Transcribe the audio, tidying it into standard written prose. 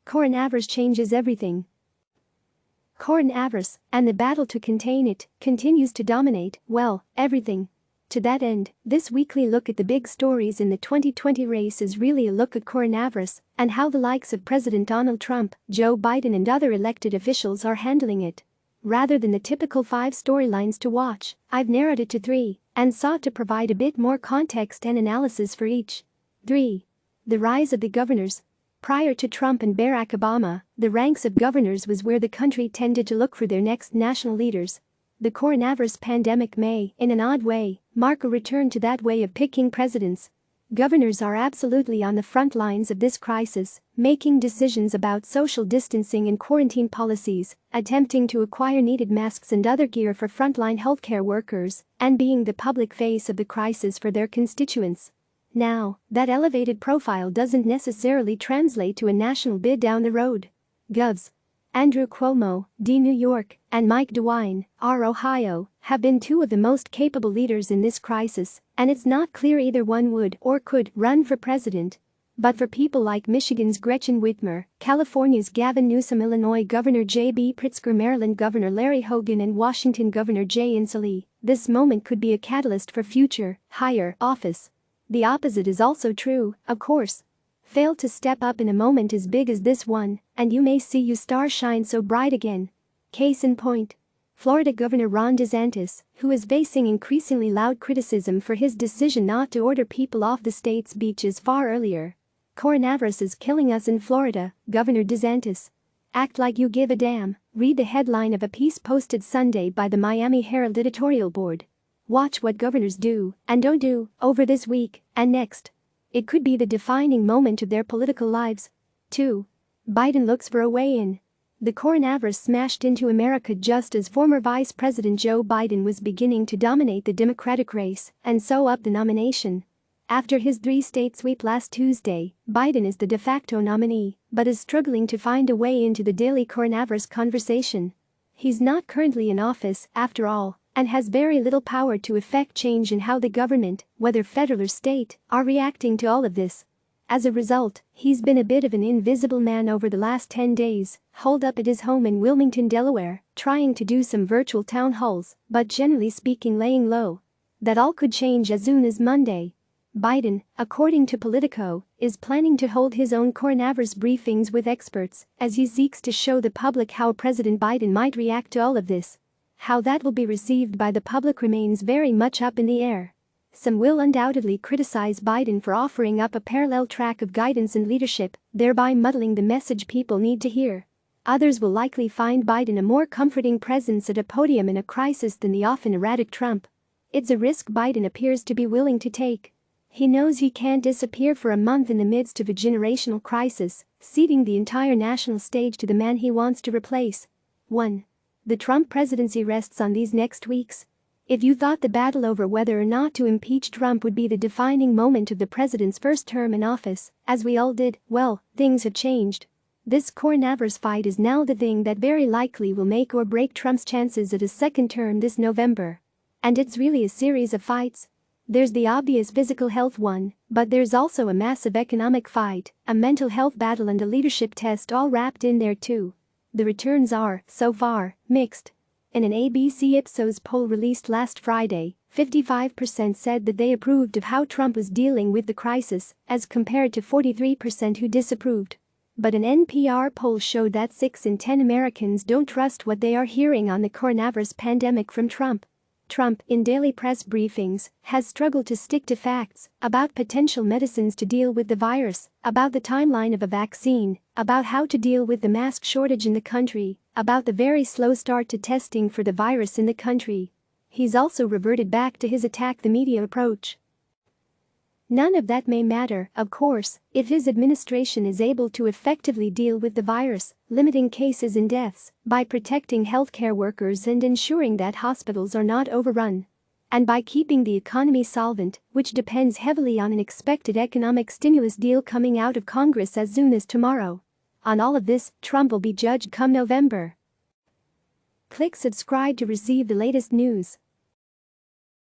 Coronavirus changes everything. Coronavirus, and the battle to contain it, continues to dominate, well, everything. To that end, this weekly look at the big stories in the 2020 race is really a look at coronavirus and how the likes of President Donald Trump, Joe Biden and other elected officials are handling it. Rather than the typical 5 storylines to watch, I've narrowed it to 3 and sought to provide a bit more context and analysis for each. 3. The rise of the governors. Prior to Trump and Barack Obama, the ranks of governors was where the country tended to look for their next national leaders. The coronavirus pandemic may, in an odd way, mark a return to that way of picking presidents. Governors are absolutely on the front lines of this crisis, making decisions about social distancing and quarantine policies, attempting to acquire needed masks and other gear for frontline healthcare workers, and being the public face of the crisis for their constituents. Now, that elevated profile doesn't necessarily translate to a national bid down the road. Govs. Andrew Cuomo, D. New York, and Mike DeWine, R. Ohio, have been 2 of the most capable leaders in this crisis, and it's not clear either one would or could run for president. But for people like Michigan's Gretchen Whitmer, California's Gavin Newsom, Illinois Governor J.B. Pritzker, Maryland Governor Larry Hogan and Washington Governor Jay Inslee, this moment could be a catalyst for future, higher office. The opposite is also true, of course. Fail to step up in a moment as big as this one, and you may see your star shine so bright again. Case in point. Florida Governor Ron DeSantis, who is facing increasingly loud criticism for his decision not to order people off the state's beaches far earlier. Coronavirus is killing us in Florida, Governor DeSantis. Act like you give a damn, read the headline of a piece posted Sunday by the Miami Herald editorial board. Watch what governors do and don't do over this week and next. It could be the defining moment of their political lives. 2. Biden looks for a way in. The coronavirus smashed into America just as former Vice President Joe Biden was beginning to dominate the Democratic race and sew up the nomination. After his 3-state sweep last Tuesday, Biden is the de facto nominee, but is struggling to find a way into the daily coronavirus conversation. He's not currently in office, after all, and has very little power to effect change in how the government, whether federal or state, are reacting to all of this. As a result, he's been a bit of an invisible man over the last 10 days, holed up at his home in Wilmington, Delaware, trying to do some virtual town halls, but generally speaking laying low. That all could change as soon as Monday. Biden, according to Politico, is planning to hold his own coronavirus briefings with experts as he seeks to show the public how President Biden might react to all of this. How that will be received by the public remains very much up in the air. Some will undoubtedly criticize Biden for offering up a parallel track of guidance and leadership, thereby muddling the message people need to hear. Others will likely find Biden a more comforting presence at a podium in a crisis than the often erratic Trump. It's a risk Biden appears to be willing to take. He knows he can't disappear for a month in the midst of a generational crisis, ceding the entire national stage to the man he wants to replace. 1. The Trump presidency rests on these next weeks. If you thought the battle over whether or not to impeach Trump would be the defining moment of the president's first term in office, as we all did, well, things have changed. This coronavirus fight is now the thing that very likely will make or break Trump's chances at a second term this November. And it's really a series of fights. There's the obvious physical health one, but there's also a massive economic fight, a mental health battle and a leadership test all wrapped in there too. The returns are, so far, mixed. In an ABC Ipsos poll released last Friday, 55% said that they approved of how Trump was dealing with the crisis, as compared to 43% who disapproved. But an NPR poll showed that 6 in 10 Americans don't trust what they are hearing on the coronavirus pandemic from Trump. Trump, in daily press briefings, has struggled to stick to facts about potential medicines to deal with the virus, about the timeline of a vaccine, about how to deal with the mask shortage in the country, about the very slow start to testing for the virus in the country. He's also reverted back to his attack the media approach. None of that may matter, of course, if his administration is able to effectively deal with the virus, limiting cases and deaths, by protecting healthcare workers and ensuring that hospitals are not overrun. And by keeping the economy solvent, which depends heavily on an expected economic stimulus deal coming out of Congress as soon as tomorrow. On all of this, Trump will be judged come November. Click subscribe to receive the latest news.